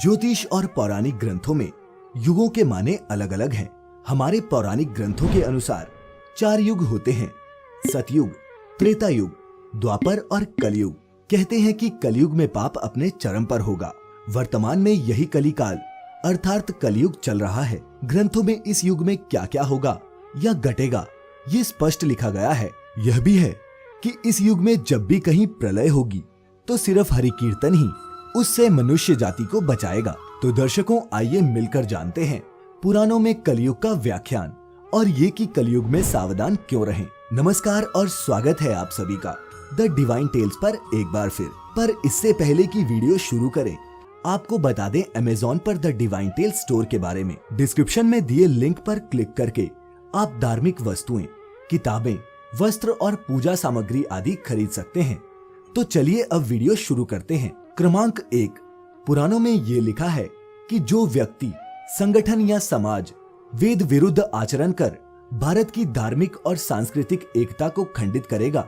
ज्योतिष और पौराणिक ग्रंथों में युगों के माने अलग अलग हैं। हमारे पौराणिक ग्रंथों के अनुसार 4 युग होते हैं, सतयुग, त्रेता युग, द्वापर और कलयुग। कहते हैं कि कलयुग में पाप अपने चरम पर होगा। वर्तमान में यही कलिकाल अर्थात कलयुग चल रहा है। ग्रंथों में इस युग में क्या क्या होगा या घटेगा ये स्पष्ट लिखा गया है। यह भी है कि इस युग में जब भी कहीं प्रलय होगी तो सिर्फ हरि कीर्तन ही उससे मनुष्य जाति को बचाएगा। तो दर्शकों, आइए मिलकर जानते हैं पुराणों में कलयुग का व्याख्यान और ये कि कलयुग में सावधान क्यों रहें। नमस्कार और स्वागत है आप सभी का द डिवाइन टेल्स पर एक बार फिर। पर इससे पहले कि वीडियो शुरू करें, आपको बता दें अमेज़न पर द डिवाइन टेल्स स्टोर के बारे में। डिस्क्रिप्शन में दिए लिंक पर क्लिक करके आप धार्मिक वस्तुएं, किताबें, वस्त्र और पूजा सामग्री आदि खरीद सकते हैं। तो चलिए अब वीडियो शुरू करते हैं। क्रमांक 1, पुराणों में ये लिखा है कि जो व्यक्ति, संगठन या समाज वेद विरुद्ध आचरण कर भारत की धार्मिक और सांस्कृतिक एकता को खंडित करेगा,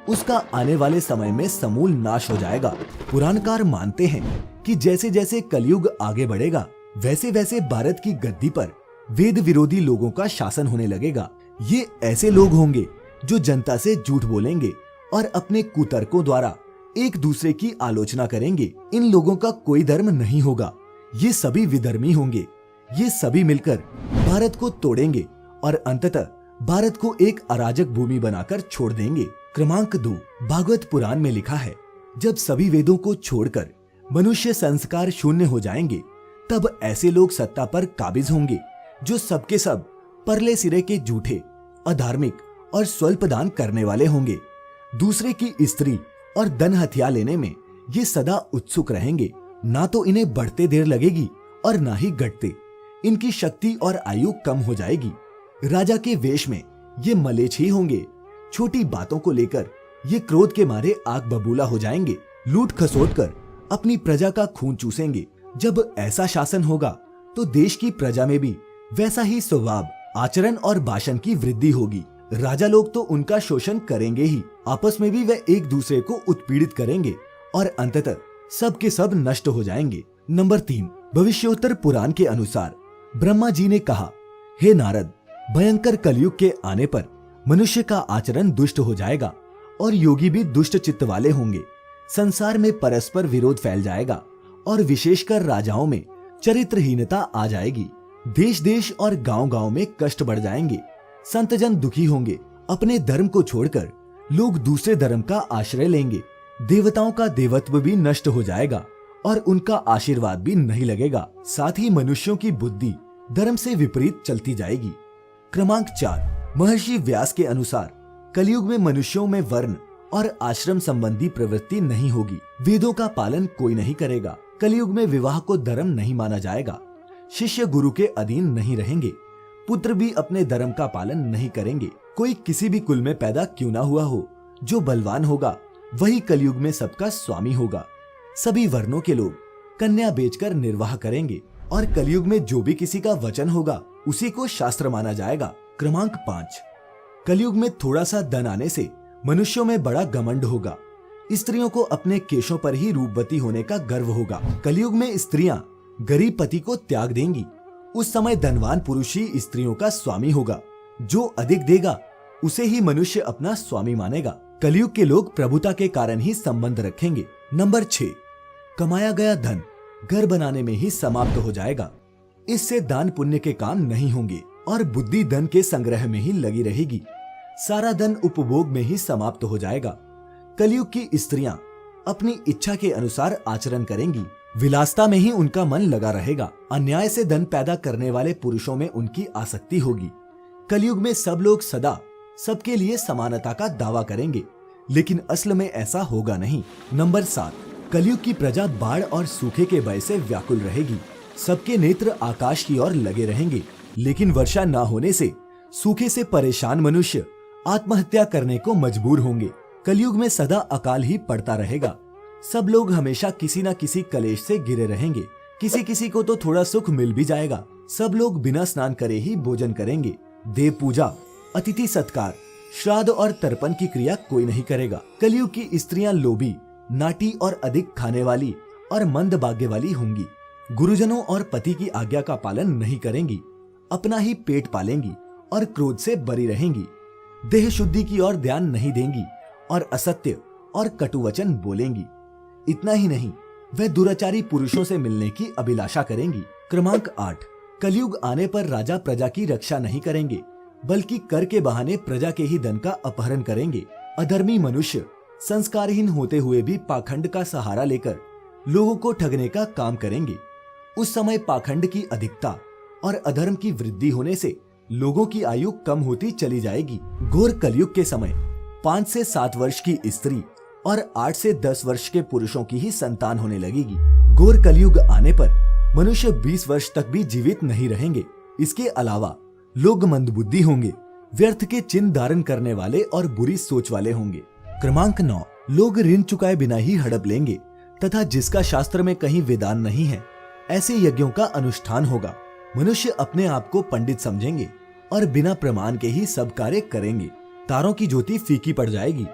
उसका आने वाले समय में समूल नाश हो जाएगा। पुराणकार मानते हैं कि जैसे जैसे कलयुग आगे बढ़ेगा वैसे वैसे भारत की गद्दी पर वेद विरोधी लोगों का शासन होने लगेगा। ये ऐसे लोग होंगे जो जनता से झूठ बोलेंगे और अपने कुतर्कों द्वारा एक दूसरे की आलोचना करेंगे। इन लोगों का कोई धर्म नहीं होगा, ये सभी विधर्मी होंगे। ये सभी मिलकर भारत को तोड़ेंगे और अंततः भारत को एक अराजक भूमि बनाकर छोड़ देंगे। क्रमांक 2, भागवत पुराण में लिखा है, जब सभी वेदों को छोड़कर मनुष्य संस्कार शून्य हो जाएंगे तब ऐसे लोग सत्ता पर काबिज होंगे जो सबके सब परले सिरे के झूठे, अधार्मिक और स्वल्प दान करने वाले होंगे। दूसरे की स्त्री और धन हथिया लेने में ये सदा उत्सुक रहेंगे। ना तो इन्हें बढ़ते देर लगेगी और ना ही घटते। इनकी शक्ति और आयु कम हो जाएगी। राजा के वेश में ये मलेच्छ ही होंगे। छोटी बातों को लेकर ये क्रोध के मारे आग बबूला हो जाएंगे। लूट खसोट कर अपनी प्रजा का खून चूसेंगे। जब ऐसा शासन होगा तो देश की प्रजा में भी वैसा ही स्वभाव, आचरण और भाषण की वृद्धि होगी। राजा लोग तो उनका शोषण करेंगे ही, आपस में भी वे एक दूसरे को उत्पीड़ित करेंगे और अंततः सब के सब नष्ट हो जाएंगे। नंबर 3, भविष्योत्तर पुराण के अनुसार ब्रह्मा जी ने कहा, हे नारद, भयंकर कलयुग के आने पर मनुष्य का आचरण दुष्ट हो जाएगा और योगी भी दुष्ट चित्त वाले होंगे। संसार में परस्पर विरोध फैल जाएगा और विशेषकर राजाओं में चरित्रहीनता आ जाएगी। देश देश और गांव गांव में कष्ट बढ़ जाएंगे। संत जन दुखी होंगे। अपने धर्म को छोड़कर लोग दूसरे धर्म का आश्रय लेंगे। देवताओं का देवत्व भी नष्ट हो जाएगा और उनका आशीर्वाद भी नहीं लगेगा। साथ ही मनुष्यों की बुद्धि धर्म से विपरीत चलती जाएगी। क्रमांक 4, महर्षि व्यास के अनुसार कलयुग में मनुष्यों में वर्ण और आश्रम संबंधी प्रवृत्ति नहीं होगी। वेदों का पालन कोई नहीं करेगा। कलयुग में विवाह को धर्म नहीं माना जाएगा। शिष्य गुरु के अधीन नहीं रहेंगे। पुत्र भी अपने धर्म का पालन नहीं करेंगे। कोई किसी भी कुल में पैदा क्यों ना हुआ हो, जो बलवान होगा वही कलयुग में सबका स्वामी होगा। सभी वर्णों के लोग कन्या बेचकर निर्वाह करेंगे और कलयुग में जो भी किसी का वचन होगा उसी को शास्त्र माना जाएगा। क्रमांक 5, कलयुग में थोड़ा सा धन आने से मनुष्यों में बड़ा घमंड होगा। स्त्रियों को अपने केशों पर ही रूपवती होने का गर्व होगा। कलयुग में स्त्रियां गरीब पति को त्याग देंगी। उस समय धनवान पुरुष ही स्त्रियों का स्वामी होगा। जो अधिक देगा उसे ही मनुष्य अपना स्वामी मानेगा। कलयुग के लोग प्रभुता के कारण ही संबंध रखेंगे। नंबर 6, कमाया गया धन घर बनाने में ही समाप्त हो जाएगा। इससे दान पुण्य के काम नहीं होंगे और बुद्धि धन के संग्रह में ही लगी रहेगी। सारा धन उपभोग में ही समाप्त हो जाएगा। कलयुग की स्त्रियां अपनी इच्छा के अनुसार आचरण करेंगी। विलासता में ही उनका मन लगा रहेगा। अन्याय से धन पैदा करने वाले पुरुषों में उनकी आसक्ति होगी। कलयुग में सब लोग सदा सबके लिए समानता का दावा करेंगे, लेकिन असल में ऐसा होगा नहीं। नंबर 7, कलयुग की प्रजा बाढ़ और सूखे के भय से व्याकुल रहेगी। सबके नेत्र आकाश की ओर लगे रहेंगे, लेकिन वर्षा न होने से सूखे से परेशान मनुष्य आत्महत्या करने को मजबूर होंगे। कलयुग में सदा अकाल ही पड़ता रहेगा। सब लोग हमेशा किसी न किसी कलेश से घिरे रहेंगे। किसी किसी को तो थोड़ा सुख मिल भी जाएगा। सब लोग बिना स्नान करे ही भोजन करेंगे। देव पूजा, अतिथि सत्कार, श्राद्ध और तर्पण की क्रिया कोई नहीं करेगा। कलयुग की स्त्रियां लोभी, नाटी और अधिक खाने वाली और मंद भाग्य वाली होंगी। गुरुजनों और पति की आज्ञा का पालन नहीं करेंगी, अपना ही पेट पालेंगी और क्रोध से बरी रहेंगी, देह शुद्धि की ओर ध्यान नहीं देंगी और असत्य और कटुवचन बोलेंगी। इतना ही नहीं, वह दुराचारी पुरुषों से मिलने की अभिलाषा करेंगी। क्रमांक 8, कलयुग आने पर राजा प्रजा की रक्षा नहीं करेंगे, बल्कि कर के बहाने प्रजा के ही धन का अपहरण करेंगे। अधर्मी मनुष्य संस्कारहीन होते हुए भी पाखंड का सहारा लेकर लोगों को ठगने का काम करेंगे। उस समय पाखंड की अधिकता और अधर्म की वृद्धि होने से लोगों की आयु कम होती चली जाएगी। घोर कलयुग के समय 5 से 7 वर्ष की स्त्री और 8 से 10 वर्ष के पुरुषों की ही संतान होने लगेगी। घोर कलयुग आने पर मनुष्य 20 वर्ष तक भी जीवित नहीं रहेंगे। इसके अलावा लोग मंदबुद्धि होंगे, व्यर्थ के चिन्ह धारण करने वाले और बुरी सोच वाले होंगे। क्रमांक 9, लोग ऋण चुकाए बिना ही हड़प लेंगे तथा जिसका शास्त्र में कहीं विधान नहीं है, ऐसे यज्ञों का अनुष्ठान होगा। मनुष्य अपने आप को पंडित समझेंगे और बिना प्रमाण के ही सब कार्य करेंगे। तारों की ज्योति फीकी पड़ जाएगी,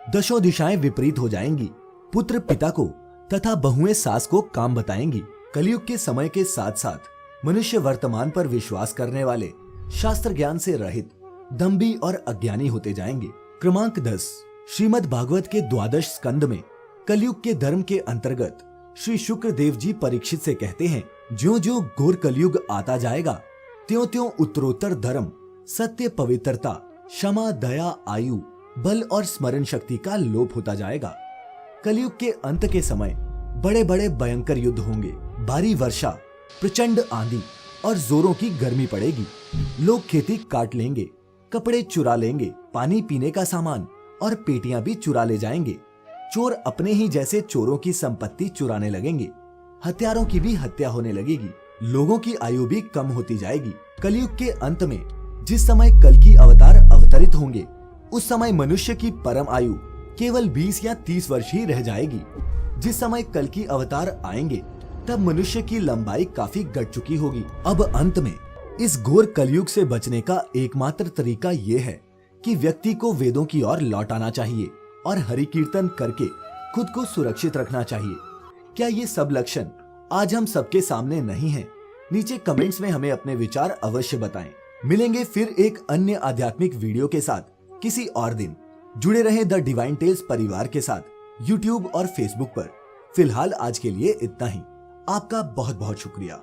दशों दिशाएं विपरीत हो जाएंगी, पुत्र पिता को तथा बहुएं सास को काम बताएंगी। कलयुग के समय के साथ साथ मनुष्य वर्तमान पर विश्वास करने वाले, शास्त्र ज्ञान से रहित, दंभी और अज्ञानी होते जाएंगे। क्रमांक 10, श्रीमद् भागवत के 12 स्कंद में कलयुग के धर्म के अंतर्गत श्री शुक्र देव जी परीक्षित से कहते हैं, ज्यों ज्यों घोर कलयुग आता जाएगा, त्यों त्यों उत्तरोत्तर धर्म, सत्य, पवित्रता, क्षमा, दया, आयु, बल और स्मरण शक्ति का लोप होता जाएगा। कलयुग के अंत के समय बड़े बड़े भयंकर युद्ध होंगे, भारी वर्षा, प्रचंड आंधी और जोरों की गर्मी पड़ेगी। लोग खेती काट लेंगे, कपड़े चुरा लेंगे, पानी पीने का सामान और पेटियां भी चुरा ले जाएंगे। चोर अपने ही जैसे चोरों की संपत्ति चुराने लगेंगे, हत्यारों की भी हत्या होने लगेगी, लोगों की आयु भी कम होती जाएगी। कलयुग के अंत में जिस समय कल की अवतार अवतरित होंगे, उस समय मनुष्य की परम आयु केवल 20 या 30 वर्ष ही रह जाएगी। जिस समय कल की अवतार आएंगे, तब मनुष्य की लंबाई काफी घट चुकी होगी। अब अंत में इस घोर कलयुग से बचने का एकमात्र तरीका ये है कि व्यक्ति को वेदों की ओर लौट आना चाहिए और हरि कीर्तन करके खुद को सुरक्षित रखना चाहिए। क्या ये सब लक्षण आज हम सबके सामने नहीं हैं? नीचे कमेंट्स में हमें अपने विचार अवश्य बताएं। मिलेंगे फिर एक अन्य आध्यात्मिक वीडियो के साथ किसी और दिन। जुड़े रहें द डिवाइन टेल्स परिवार के साथ यूट्यूब और फेसबुक पर। फिलहाल आज के लिए इतना ही। आपका बहुत बहुत शुक्रिया।